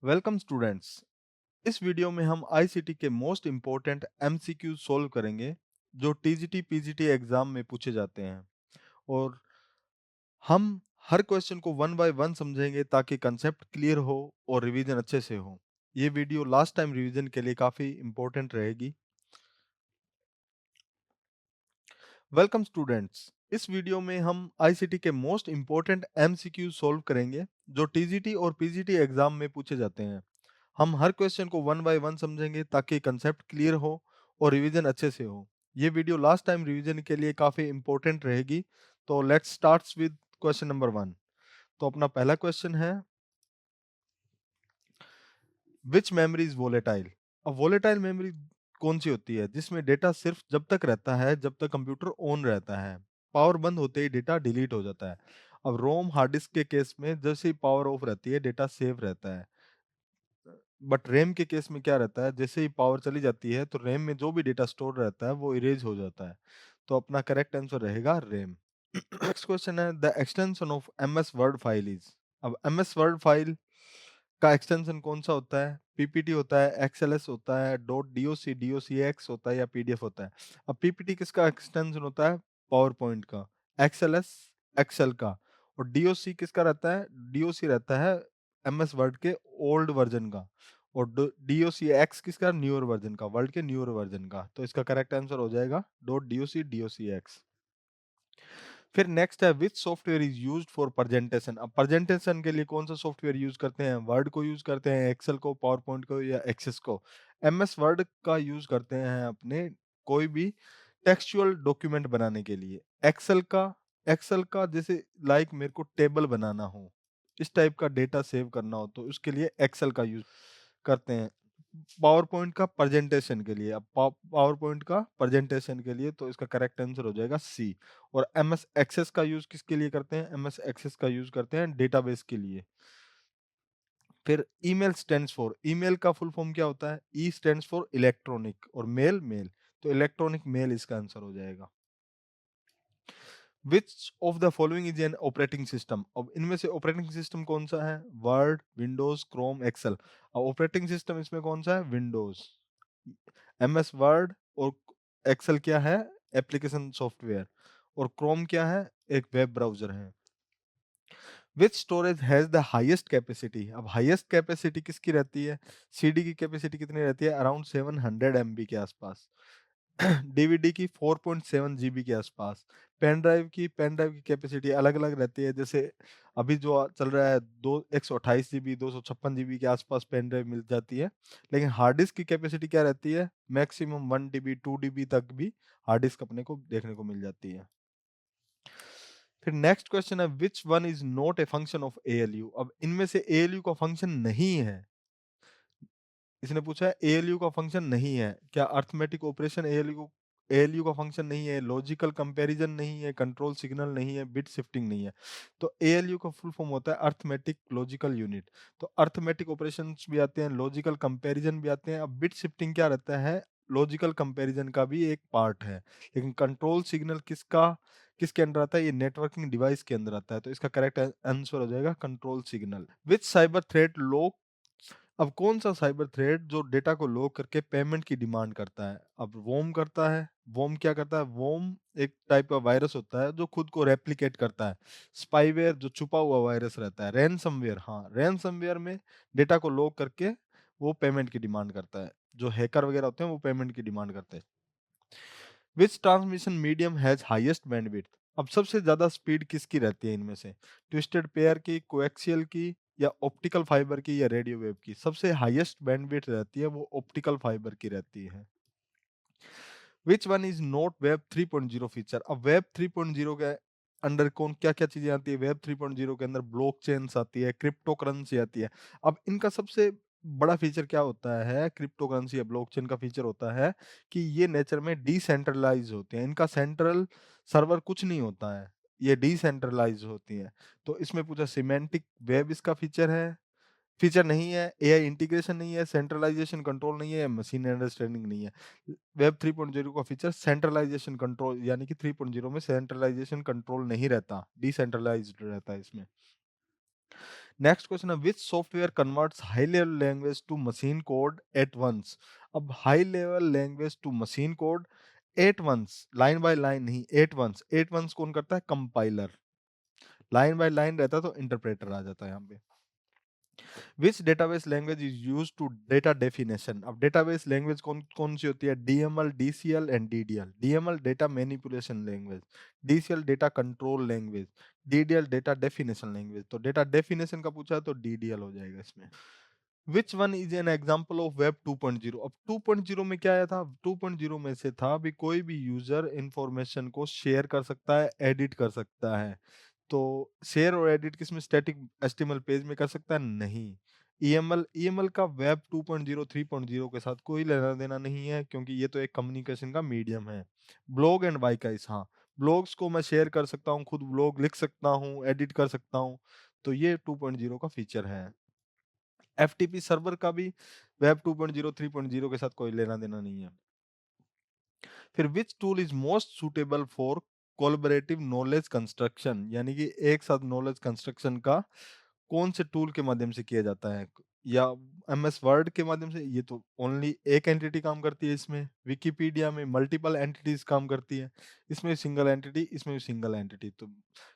Welcome students. इस video में हम आईसीटी के मोस्ट इम्पोर्टेंट एमसीक्यू सोल्व करेंगे जो टीजीटी पीजीटी एग्जाम में पूछे जाते हैं। और हम हर क्वेश्चन को वन बाय वन समझेंगे ताकि कंसेप्ट क्लियर हो और रिवीजन अच्छे से हो। ये वीडियो लास्ट टाइम रिवीजन के लिए काफ़ी इम्पोर्टेंट रहेगी। Welcome students. इस वीडियो में हम आईसीटी के मोस्ट इम्पोर्टेंट एमसीक्यू सोल्व करेंगे जो टीजीटी और पीजीटी एग्जाम में पूछे जाते हैं। हम हर क्वेश्चन को वन बाय वन समझेंगे ताकि कंसेप्ट क्लियर हो और रिवीजन अच्छे से हो। ये वीडियो लास्ट टाइम रिवीजन के लिए काफ़ी इंपॉर्टेंट रहेगी। तो let's start with question number 1। तो अपना पहला क्वेश्चन है, विच मेमोरी इज वोलेटाइल। अब वोलेटाइल मेमोरी कौन सी होती है जिसमें डेटा सिर्फ जब तक रहता है जब तक कंप्यूटर ऑन रहता है, पावर बंद होते ही डेटा डिलीट हो जाता है। अब रोम हार्ड डिस्क के केस में जैसे ही पावर ऑफ रहती है डेटा सेव रहता है, बट रैम के केस में क्या रहता है, जैसे ही पावर चली जाती है तो रैम में जो भी डेटा स्टोर रहता है वो इरेज हो जाता है। तो अपना करेक्ट आंसर रहेगा रैम। नेक्स्ट क्वेश्चन है, the extension of M S Word file is. अब एम एस वर्ड फाइल का एक्सटेंशन कौन सा होता है? पीपीटी होता है, एक्सएलएस होता है, डॉट डीओसी डीओसीएक्स होता है या पीडीएफ होता है? अब पीपीटी किसका एक्सटेंशन होता है? पावर पॉइंट का। एक्सएलएस एक्सेल का। और डीओसी किसका रहता है? डीओसी रहता है एमएस वर्ड के ओल्ड वर्जन का। और डीओसी एक्स किसका? न्यूअर वर्जन का, वर्ड के न्यूअर वर्जन का। तो इसका करेक्ट आंसर हो जाएगा डॉट डीओसी डीओसी एक्स। फिर नेक्स्ट है, which software is used for presentation. अब प्रेजेंटेशन के लिए कौन सा सॉफ्टवेयर यूज करते हैं? वर्ड को यूज करते हैं, एक्सेल को, पावर पॉइंट को या एक्सेस को? एमएस वर्ड का यूज करते हैं अपने कोई भी टेक्सचुअल डॉक्यूमेंट बनाने के लिए। एक्सेल का जैसे लाइक मेरे को टेबल बनाना हो, इस टाइप का डेटा सेव करना हो तो उसके लिए एक्सेल का यूज करते हैं। पावर पॉइंट का प्रेजेंटेशन के लिए, अब पावर पॉइंट का प्रेजेंटेशन के लिए तो इसका करेक्ट आंसर हो जाएगा सी। और एमएस एक्सेस का यूज किसके लिए करते हैं? एमएस एक्सेस का यूज करते हैं डेटाबेस के लिए। फिर ईमेल स्टैंड्स फॉर, ईमेल का फुल फॉर्म क्या होता है? ई स्टैंड्स फॉर इलेक्ट्रॉनिक और मेल मेल, तो इलेक्ट्रॉनिक मेल इसका आंसर हो जाएगा। Which of the following is an operating system. अब इनमें से ऑपरेटिंग सिस्टम कौन सा है? Word, Windows, Chrome, Excel. अब ऑपरेटिंग सिस्टम इसमें कौन सा है? विंडोज। एमएस वर्ड और एक्सेल क्या है? Application software. और क्रोम क्या है? एक वेब ब्राउजर है। Which storage has the highest capacity. अब हाईएस्ट कैपेसिटी किसकी रहती है? सीडी की कैपेसिटी कितनी रहती है? अराउंड 700 MB के आसपास। डीवीडी की 4.7 जीबी के आसपास। पेन ड्राइव की कैपेसिटी अलग अलग रहती है, जैसे अभी जो चल रहा है 128 जीबी 256 जीबी के आसपास पेन ड्राइव मिल जाती है। लेकिन हार्ड डिस्क की कैपेसिटी क्या रहती है? मैक्सिमम 1 TB 2 TB तक भी हार्ड डिस्क अपने को देखने को मिल जाती है। फिर नेक्स्ट क्वेश्चन है, विच one is not a function of ALU. अब इनमें से एएलयू का फंक्शन नहीं है। इसने पूछा है एएलयू का फंक्शन नहीं है क्या? अर्थमेटिक ऑपरेशन एएलयू का फंक्शन नहीं है, लॉजिकल कंपैरिजन नहीं है, कंट्रोल सिग्नल नहीं है, बिट शिफ्टिंग नहीं है। तो एएलयू का फुल फॉर्म होता है अर्थमेटिक लॉजिकल यूनिट। तो अर्थमेटिक ऑपरेशंस भी आते हैं, लॉजिकल कंपैरिजन भी आते हैं। अब बिट शिफ्टिंग क्या रहता है? लॉजिकल कंपैरिजन का भी एक पार्ट है। लेकिन कंट्रोल सिग्नल किसके अंदर आता है? ये नेटवर्किंग डिवाइस के अंदर आता है। तो इसका करेक्ट आंसर हो जाएगा कंट्रोल सिग्नल। विच साइबर थ्रेट लॉक। अब कौन सा साइबर थ्रेट जो डेटा को लॉक करके पेमेंट की डिमांड करता है? अब वोम करता है। वोम क्या करता है? वोम एक टाइप का वायरस होता है जो खुद को रेप्लिकेट करता है। स्पाईवेयर जो छुपा हुआ वायरस रहता है। रैनसमवेयर, हाँ, रैनसमवेयर में डेटा को लॉक करके वो पेमेंट की डिमांड करता है। जो हैकर वगैरह होते हैं वो पेमेंट की डिमांड करते हैं। Which transmission medium has highest bandwidth. अब सबसे ज्यादा स्पीड किसकी रहती है इनमें से? ट्विस्टेड पेयर की, कोएक्सियल की, या ऑप्टिकल फाइबर की, या रेडियो वेव की? सबसे हाईएस्ट बैंडविड्थ रहती है वो ऑप्टिकल फाइबर की रहती है। विच one is not web 3.0 feature. अब वेब 3.0 के अंडर कौन क्या क्या चीजें आती है? वेब 3.0 के अंदर ब्लॉकचेन्स आती है, क्रिप्टो करेंसी आती है। अब इनका सबसे बड़ा फीचर क्या होता है? क्रिप्टो करेंसी या ब्लॉकचेन का फीचर होता है कि ये नेचर में डिसेंट्रलाइज होते हैं। इनका सेंट्रल सर्वर कुछ नहीं होता है, ये डिसेंट्रलाइज होती हैं। तो इसमें पूछा सिमेंटिक वेब इसका फीचर नहीं है, एआई इंटीग्रेशन नहीं है, सेंट्रलाइजेशन कंट्रोल नहीं है, मशीन अंडरस्टैंडिंग नहीं है। वेब 3.0 का फीचर सेंट्रलाइजेशन कंट्रोल, यानी कि 3.0 में सेंट्रलाइजेशन कंट्रोल नहीं रहता, डिसेंट्रलाइज्ड रहता है इसमें। नेक्स्ट क्वेश्चन है which software converts high level language to machine code at once. अब high level language to machine code at once, line by line नहीं, एट वंस कौन करता है? कंपाइलर। लाइन बाय लाइन रहता तो इंटरप्रेटर आ जाता है यहाँ पे। Which database language is use to data definition. अब डेटाबेस लैंग्वेज कौन कौन सी होती है? DML, DCL and DDL. DML data manipulation language, DCL data control language, DDL data definition language. तो डेटा डेफिनेशन का पूछा है तो डीडीएल हो जाएगा इसमें। Which one is an example of web 2.0। अब 2.0 में क्या आया था? 2.0 में से था भी कोई भी यूजर इंफॉर्मेशन को शेयर कर सकता है, एडिट कर सकता है। तो शेयर और एडिट किसमें? स्टैटिक एचटीएमएल पेज में कर सकता है? नहीं। ईएमएल का वेब 2.0 3.0 के साथ कोई लेना देना नहीं है, क्योंकि ये तो एक कम्युनिकेशन का मीडियम है। ब्लॉग एंड बाइकाइस, हाँ, ब्लॉग्स को मैं शेयर कर सकता हूँ, खुद ब्लॉग लिख सकता हूँ, एडिट कर सकता हूँ। तो ये 2.0 का फीचर है। एफटीपी सर्वर का भी वेब 2.0 3.0 के साथ कोई लेना देना नहीं है। फिर विच tool is most suitable for collaborative knowledge construction, यानी कि एक साथ नॉलेज कंस्ट्रक्शन का कौन से टूल के माध्यम से किया जाता है? या एमएस वर्ड के माध्यम से? ये तो ओनली एक एंटिटी काम करती है इसमें। विकिपीडिया में मल्टीपल एंटिटीज काम करती है, इसमें सिंगल एंटिटी, इसमें सिंगल एंटिटी। तो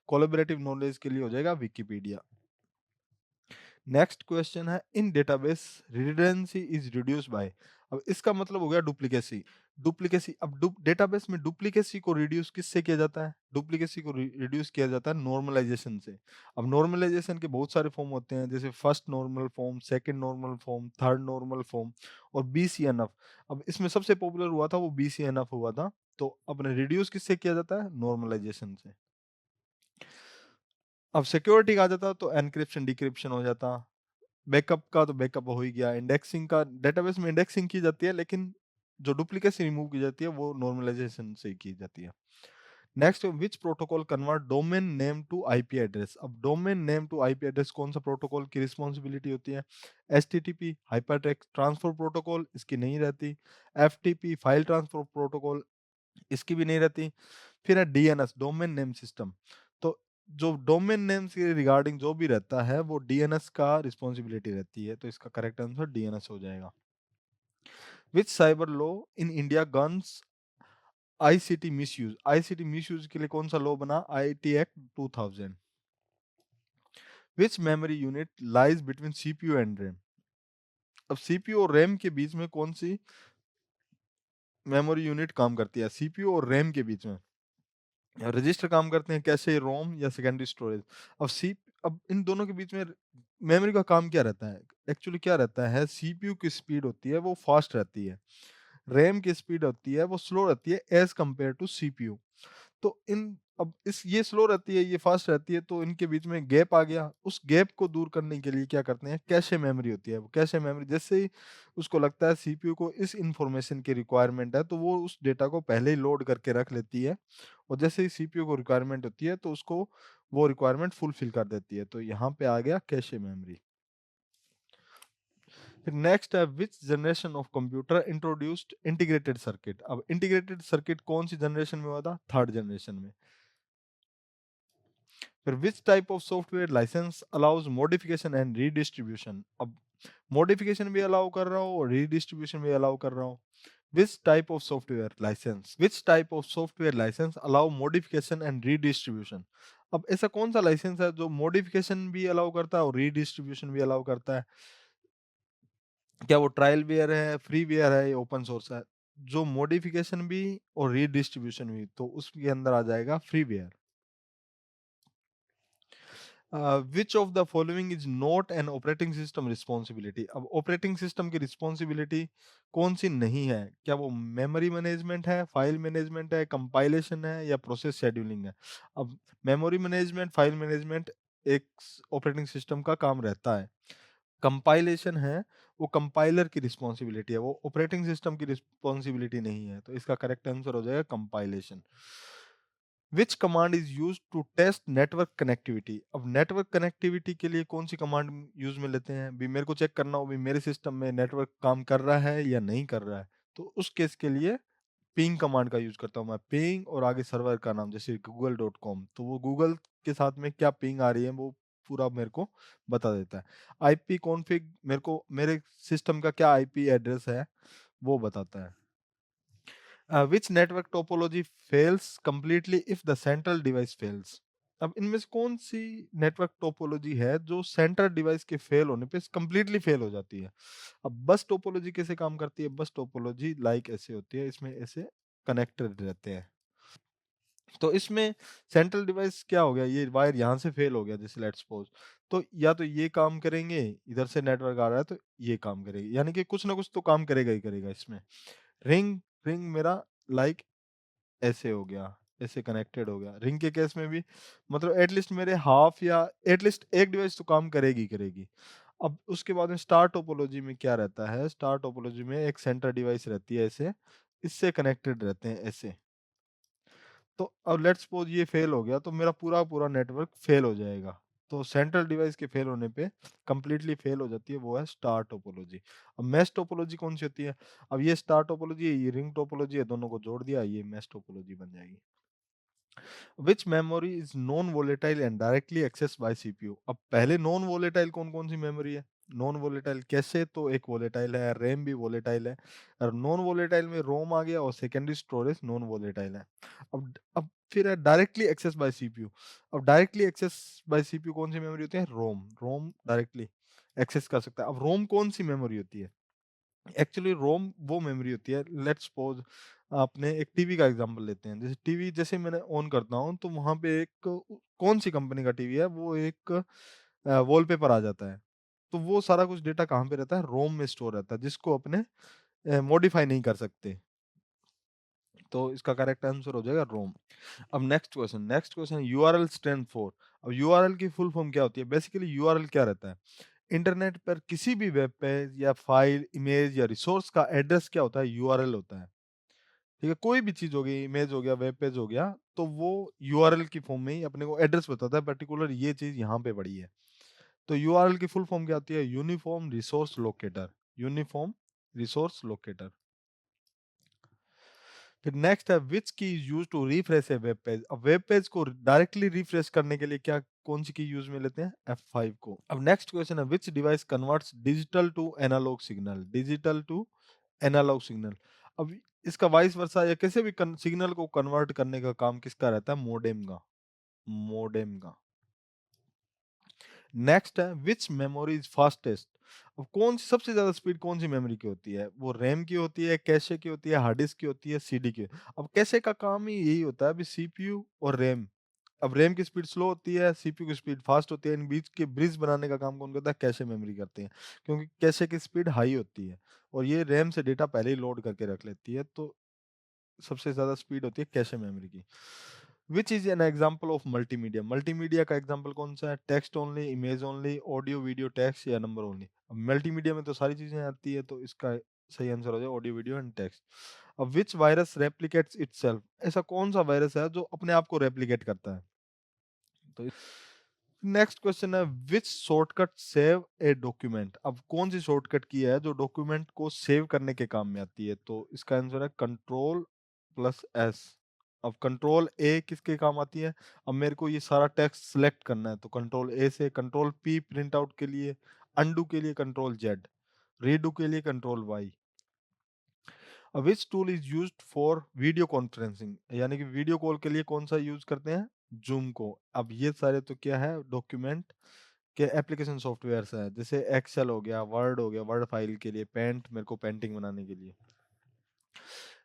कोलैबोरेटिव नॉलेज के लिए हो जाएगा विकिपीडिया। नेक्स्ट क्वेश्चन है in database redundancy is reduce by. अब इसका मतलब हो गया डुप्लीकेसी। डुप्लीकेसी, अब डेटाबेस में डुप्लीकेसी को रिड्यूस किससे किया जाता है? डुप्लीकेसी को रिड्यूस किया जाता है नॉर्मलाइजेशन से। अब नॉर्मलाइजेशन के बहुत सारे फॉर्म होते हैं, जैसे first normal form, second normal form, third normal form और बीसीएनएफ। अब इसमें सबसे पॉपुलर हुआ था वो बीसीएनएफ हुआ था। तो अपने रिड्यूस किससे किया जाता है? नॉर्मलाइजेशन से। अब सिक्योरिटी का आ जाता तो एनक्रिप्शन डिक्रिप्शन हो जाता। बैकअप का तो बैकअप हो ही गया। इंडेक्सिंग का, डेटाबेस में इंडेक्सिंग की जाती है, लेकिन जो डुप्लीकेसी रिमूव की जाती है वो नॉर्मलाइजेशन से की जाती है। Next, which protocol convert domain name to IP address. अब domain name to IP address कौन सा प्रोटोकॉल की रिस्पॉन्सिबिलिटी होती है? एचटीटीपी हाइपरटेक्स्ट ट्रांसफर प्रोटोकॉल, इसकी नहीं रहती। एफटीपी फाइल ट्रांसफर प्रोटोकॉल, इसकी भी नहीं रहती। फिर है डीएनएस, डोमेन नेम सिस्टम। तो जो डोमेन नेम से रिगार्डिंग जो भी रहता है वो डीएनएस का रिस्पॉन्सिबिलिटी रहती है। तो इसका करेक्ट आंसर डीएनएस हो जाएगा। Which cyber law in India governs ICT misuse. ICT misuse के लिए कौन सा लॉ बना? IT act 2000। Which memory unit lies between CPU and RAM. अब सीपीयू और रैम के बीच में कौन सी मेमोरी यूनिट काम करती है? सीपीयू और रैम के बीच में रजिस्टर काम करते हैं, कैसे रोम या सेकेंडरी स्टोरेज। अब सी अब इन दोनों के बीच में मेमोरी का काम क्या रहता है? एक्चुअली क्या रहता है, सीपीयू की स्पीड होती है वो फास्ट रहती है, रैम की स्पीड होती है वो स्लो रहती है एज कंपेयर टू सीपीयू। तो इन अब इस ये स्लो रहती है, ये फास्ट रहती है, तो इनके बीच में गैप आ गया। उस गैप को दूर करने के लिए क्या करते हैं? कैशे मेमोरी होती है। वो कैशे मेमोरी जैसे ही उसको लगता है सीपीयू को इस इंफॉर्मेशन की रिक्वायरमेंट है, तो वो उस डेटा को पहले ही लोड करके रख लेती है। और जैसे ही सीपीयू को रिक्वायरमेंट होती है तो उसको वो रिक्वायरमेंट फुलफिल कर देती है। तो यहाँ पे आ गया कैशे मेमोरी। फिर नेक्स्ट है विच generation of computer introduced integrated circuit. अब इंटीग्रेटेड सर्किट कौन सी जनरेशन में हुआ था? थर्ड जनरेशन में। फिर which type of software licence allows modification and redistribution. अब मॉडिफिकेशन भी अलाउ कर रहा हूँ और रीडिस्ट्रीब्यूशन भी अलाउ कर रहा हूँ। Which type of software licence allow modification and redistribution. अब ऐसा कौन सा लाइसेंस है जो मॉडिफिकेशन भी अलाउ करता है और रीडिस्ट्रीब्यूशन भी अलाउ करता है? क्या वो ट्रायल वेयर है, फ्री वेयर है या ओपन सोर्स है? जो मॉडिफिकेशन भी और रीडिस्ट्रीब्यूशन भी, तो उसके अंदर आ जाएगा freeware. Which of the following is not an operating system responsibility. अब ऑपरेटिंग सिस्टम की रिस्पॉन्सिबिलिटी कौन सी नहीं है? क्या वो मेमोरी मैनेजमेंट है, फाइल मैनेजमेंट है, कंपाइलेशन है या प्रोसेस शेड्यूलिंग है? अब मेमोरी मैनेजमेंट, फाइल मैनेजमेंट एक ऑपरेटिंग सिस्टम का काम रहता है। कंपाइलेशन है वो कंपाइलर की रिस्पॉन्सिबिलिटी है, वो ऑपरेटिंग सिस्टम की रिस्पॉन्सिबिलिटी नहीं है। तो इसका करेक्ट आंसर हो जाएगा compilation. Which command is use to test network connectivity. अब नेटवर्क कनेक्टिविटी के लिए कौन सी कमांड यूज में लेते हैं? भी मेरे को चेक करना हो भी मेरे सिस्टम में नेटवर्क काम कर रहा है या नहीं कर रहा है, तो उस केस के लिए पिंग कमांड का यूज करता हूँ मैं। पिंग और आगे सर्वर का नाम, जैसे google.com, तो वो गूगल के साथ में क्या पिंग आ रही है वो पूरा मेरे को बता देता है। आईपी कॉन्फ़िग मेरे को मेरे सिस्टम का क्या आईपी एड्रेस है वो बताता है। Which network topology fails completely if the central device fails. अब इनमें से कौन सी नेटवर्क टोपोलॉजी है जो सेंट्रल डिवाइस के फेल होने पे कंप्लीटली फेल हो जाती है। अब बस टोपोलॉजी कैसे काम करती है? बस टोपोलॉजी लाइक ऐसे होती है, इसमें ऐसे कनेक्टेड रहते हैं। तो इसमें सेंट्रल डिवाइस क्या हो गया, ये वायर यहाँ से फेल हो गया जैसे लेट्स सपोज, तो या तो ये काम करेंगे, इधर से नेटवर्क आ रहा है तो ये काम करेगी, यानी कि कुछ ना कुछ तो काम करेगा ही करेगा इसमें। रिंग रिंग मेरा लाइक ऐसे हो गया, ऐसे कनेक्टेड हो गया। रिंग के केस में भी मतलब एटलीस्ट मेरे हाफ या एटलीस्ट एक डिवाइस तो काम करेगी ही करेगी। अब उसके बाद में स्टार टोपोलॉजी में क्या रहता है? स्टार टोपोलॉजी में एक सेंटर डिवाइस रहती है ऐसे, इससे कनेक्टेड रहते हैं ऐसे। तो अब लेट्स सपोज ये फेल हो गया तो मेरा पूरा पूरा नेटवर्क फेल हो जाएगा। तो सेंट्रल डिवाइस के फेल होने पे कंप्लीटली फेल हो जाती है, वो है स्टार टोपोलॉजी। अब मैश टोपोलॉजी कौन सी होती है? अब ये स्टार टोपोलॉजी है, ये रिंग टोपोलॉजी है, दोनों को जोड़ दिया, ये मैश टोपोलॉजी बन जाएगी। Which memory is non volatile and directly access by CPU. अब पहले नॉन वोलेटाइल कौन कौन सी मेमोरी है? नॉन वोलेटाइल कैसे, तो एक वोलेटाइल है, रैम भी वोलेटाइल है। और नॉन वोलेटाइल में रोम आ गया और सेकेंडरी स्टोरेज नॉन वोलेटाइल है। अब फिर है डायरेक्टली एक्सेस बाय सीपीयू। अब डायरेक्टली एक्सेस बाय सीपीयू कौन सी मेमोरी होती है? रोम। रोम डायरेक्टली एक्सेस कर सकता है। अब रोम कौन सी मेमोरी होती है? एक्चुअली रोम वो मेमोरी होती है, लेट्स सपोज आपने एक टीवी का एग्जांपल लेते हैं, जैसे टीवी जैसे मैंने ऑन करता हूँ तो वहां पे एक कौन सी कंपनी का टीवी है वो एक वॉलपेपर आ जाता है। तो वो सारा कुछ डेटा कहाँ पे रहता है? रोम में स्टोर रहता है, जिसको अपने मॉडिफाई नहीं कर सकते। तो इसका करेक्ट आंसर हो जाएगा रोम। अब next question URL stand for. अब यूआरएल की फुल फॉर्म क्या होती है? बेसिकली यूआरएल क्या रहता है? इंटरनेट पर किसी भी वेब पेज या फाइल, इमेज या रिसोर्स का एड्रेस क्या होता है? यूआरएल होता है। ठीक है, कोई भी चीज हो गई, इमेज हो गया, वेब पेज हो गया, तो वो यूआरएल की फॉर्म में ही अपने को एड्रेस बताता है, पर्टिकुलर ये चीज यहाँ पे पड़ी है। तो यूआरएल की फुल फॉर्म क्या होती है? Uniform resource locator. Uniform resource locator. फिर नेक्स्ट है which key is use to refresh a web page. अब वेब पेज को डायरेक्टली रिफ्रेश करने के लिए क्या कौन सी की यूज में लेते हैं? F5 को। अब नेक्स्ट क्वेश्चन है which device converts digital to analogue signal. Digital to analogue signal. अब इसका वाइस वर्सा या किसी भी सिग्नल को कन्वर्ट करने का काम किसका रहता है? मोडेम का। मोडेम का। नेक्स्ट है विच मेमोरी इज फास्टेस्ट। अब कौन सी सबसे ज्यादा स्पीड कौन सी मेमोरी की होती है? वो रैम की होती है, कैशे की होती है, हार्ड डिस्क की होती है, सीडी की। अब कैशे का काम ही यही होता है, अभी सीपीयू और रैम। अब रैम की स्पीड स्लो होती है, सीपीयू की स्पीड फास्ट होती है, इन बीच के ब्रिज बनाने का काम कौन करता है? कैशे मेमोरी करते हैं, क्योंकि कैशे की स्पीड हाई होती है और ये रैम से डेटा पहले ही लोड करके रख लेती है, तो सबसे ज्यादा स्पीड होती है कैशे मेमोरी की। विच is an example of multimedia. Multimedia का एग्जाम्पल कौन सा है? Text only, image only, audio video text या नंबर ओनली। अब मल्टीमीडिया में तो सारी चीजें आती है, तो इसका सही आंसर हो जाए ऑडियो वीडियो एंड टेक्स्ट। अब विच वायरस रेप्लिकेट्स इटसेल्फ। ऐसा कौन सा वायरस है जो अपने आप को रेप्लिकेट करता है? तो नेक्स्ट क्वेश्चन है विच शॉर्टकट सेव ए डॉक्यूमेंट। अब कौन सी शॉर्टकट की है जो डॉक्यूमेंट को सेव करने के काम में आती है? तो इसका आंसर है कंट्रोल प्लस एस। अब कंट्रोल ए किसके काम आती है? अब मेरे को ये सारा टेक्स्ट सिलेक्ट करना है तो कंट्रोल ए से, कंट्रोल पी प्रिंट आउट के लिए, अनडू के लिए कंट्रोल जेड, रीडू के लिए control Y. Which tool is used for video conferencing, यानी कि वीडियो कॉल के लिए कौन सा यूज करते हैं? जूम को। अब ये सारे तो क्या है? डॉक्यूमेंट के एप्लीकेशन सॉफ्टवेयर है, जैसे एक्सेल हो गया, वर्ड हो गया, वर्ड फाइल के लिए, पेंट मेरे को पेंटिंग बनाने के लिए।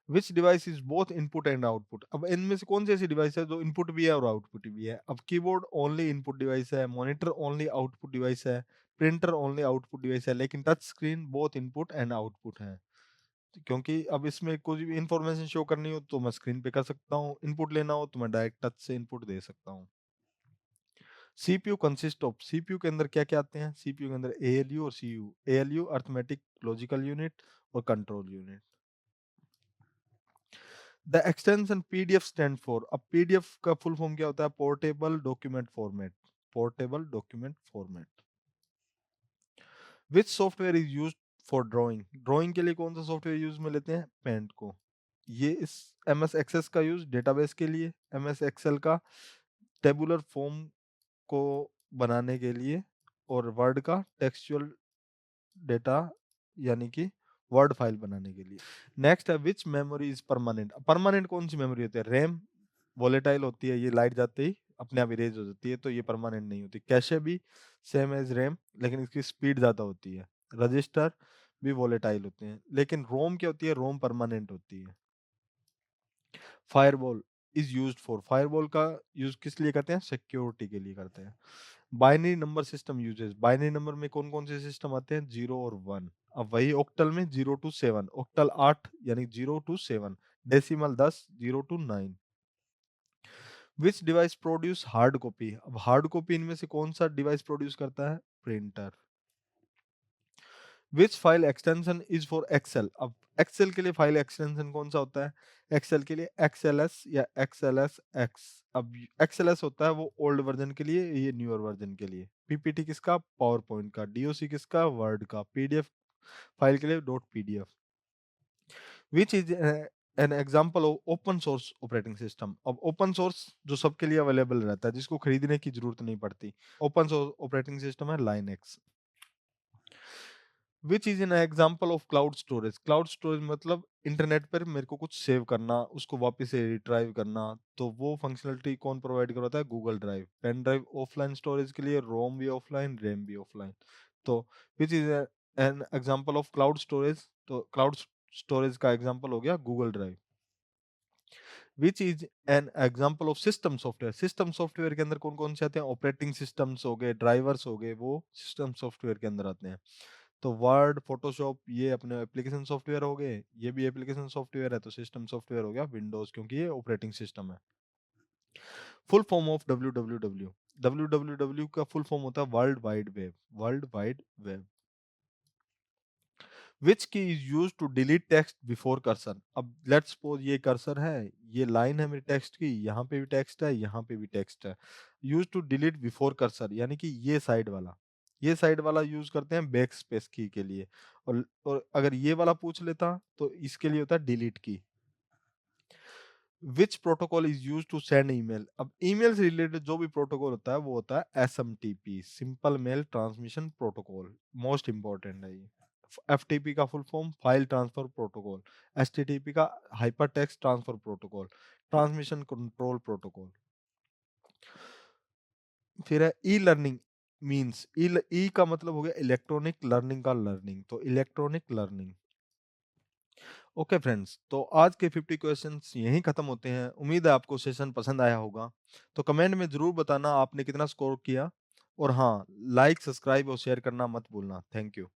विच device is both input and output. अब इनमें से कौन सी ऐसी डिवाइस है जो इनपुट भी है और आउटपुट भी है? अब कीबोर्ड ओनली इनपुट डिवाइस है, मॉनिटर ओनली आउटपुट डिवाइस है, प्रिंटर ओनली आउटपुट डिवाइस है, लेकिन touch screen both input and output है। क्योंकि अब इसमें कुछ भी इंफॉर्मेशन शो करनी हो तो मैं स्क्रीन पे कर सकता हूँ, इनपुट लेना हो तो मैं डायरेक्ट टच से इनपुट दे सकता हूँ। CPU consist of. सीपीयू के अंदर क्या क्या आते हैं? सीपीयू के अंदर एएलयू और CU. ALU arithmetic logical unit और control unit. The extension PDF stand for. अब पीडीएफ का फुल फॉर्म क्या होता है? Portable document format. Portable document format. Which software is used for drawing. Drawing के लिए कौन सा सॉफ्टवेयर यूज में लेते हैं? पेंट को। ये इस एमएस एक्सेस का यूज डेटाबेस के लिए, एमएस एक्सेल का टेबुलर फॉर्म को बनाने के लिए और वर्ड का टेक्सचुअल डेटा यानी कि वर्ड फाइल बनाने के लिए। नेक्स्ट है विच मेमोरी इज परमानेंट। परमानेंट कौन सी मेमोरी होती है? रैम वोलेटाइल होती है, ये लाइट जाते ही अपने आप इरेज हो जाती है, तो ये परमानेंट नहीं होती। कैशे भी सेम एज रैम लेकिन इसकी स्पीड ज्यादा होती है। रजिस्टर भी वोलेटाइल होते हैं, लेकिन रोम क्या होती है? रोम परमानेंट होती है। Firewall is used for, firewall का यूज किस लिए करते हैं? सिक्योरिटी के लिए करते हैं। Binary number system uses, binary number में कौन कौन से सिस्टम आते हैं? 0 और 1। अब वही ऑक्टल में 0 to 7, ऑक्टल 8 यानी 0 to 7, decimal 10, 0 to 9। Which device produce hard copy, अब हार्ड कॉपी इनमें से कौन सा डिवाइस प्रोड्यूस करता है? Printer. Which file extension is for Excel, अब एक्सेल के लिए फाइल एक्सटेंशन कौन सा होता है? एक्सेल के लिए एक्सएलएस या एक्सएलएस एक्स। अब एक्सएलएस होता है वो ओल्ड वर्जन के लिए, ये न्यूअर वर्जन के लिए। पीपीटी किसका? पावर पॉइंट का। डीओसी किसका? वर्ड का। पीडीएफ फाइल के लिए dot PDF. Which is an example of open source operating system, अब ओपन सोर्स जो सबके लिए अवेलेबल रहता है, जिसको खरीदने की जरूरत नहीं पड़ती, ओपन सोर्स ऑपरेटिंग सिस्टम है Linux. Which is an example of cloud storage, cloud storage मतलब इंटरनेट पर मेरे को कुछ सेव करना, उसको वापस से रिट्राइव करना, तो वो फंक्शनलिटी कौन प्रोवाइड करवाता है? Google Drive. Pen drive offline storage के लिए, रोम भी ऑफलाइन, रैम भी ऑफलाइन। तो which is an example of cloud storage, तो क्लाउड स्टोरेज का एग्जाम्पल हो गया Google Drive. Which is an example of system software, system software के अंदर कौन कौन से आते हैं? ऑपरेटिंग सिस्टम्स हो गए, ड्राइवर्स हो गए, वो सिस्टम सॉफ्टवेयर के अंदर आते हैं। तो वर्ड, फोटोशॉप ये अपने एप्लीकेशन सॉफ्टवेयर हो गए, ये भी एप्लीकेशन सॉफ्टवेयर है, तो सिस्टम सॉफ्टवेयर हो गया विंडोज, क्योंकि ये ऑपरेटिंग सिस्टम है। Full form of W W W, W W W का फुल फॉर्म होता है world wide web, world wide web. Which key is use to delete text before cursor, अब let's suppose ये cursor है, ये line है मेरी टेक्स्ट की, यहाँ पे भी टेक्स्ट है, यहाँ पे भी टेक्स्ट है। Use to delete before cursor यानी कि ये साइड वाला, ये साइड वाला यूज करते हैं बैक स्पेस की के लिए। और अगर ये वाला पूछ लेता तो इसके लिए होता है delete key. Which protocol is use to send email, अब ईमेल से रिलेटेड जो भी प्रोटोकॉल होता है वो होता है SMTP, simple mail transmission protocol, most important है ये। एफटीपी का full form file transfer protocol, HTTP का hyper text transfer protocol, transmission control protocol. फिर है ई लर्निंग मींस, ई का मतलब हो गया इलेक्ट्रॉनिक लर्निंग का लर्निंग, तो इलेक्ट्रॉनिक लर्निंग। ओके फ्रेंड्स, तो आज के 50 क्वेश्चंस यहीं खत्म होते हैं। उम्मीद है आपको सेशन पसंद आया होगा, तो कमेंट में जरूर बताना आपने कितना स्कोर किया। और हाँ, लाइक, सब्सक्राइब और शेयर करना मत भूलना। Thank you.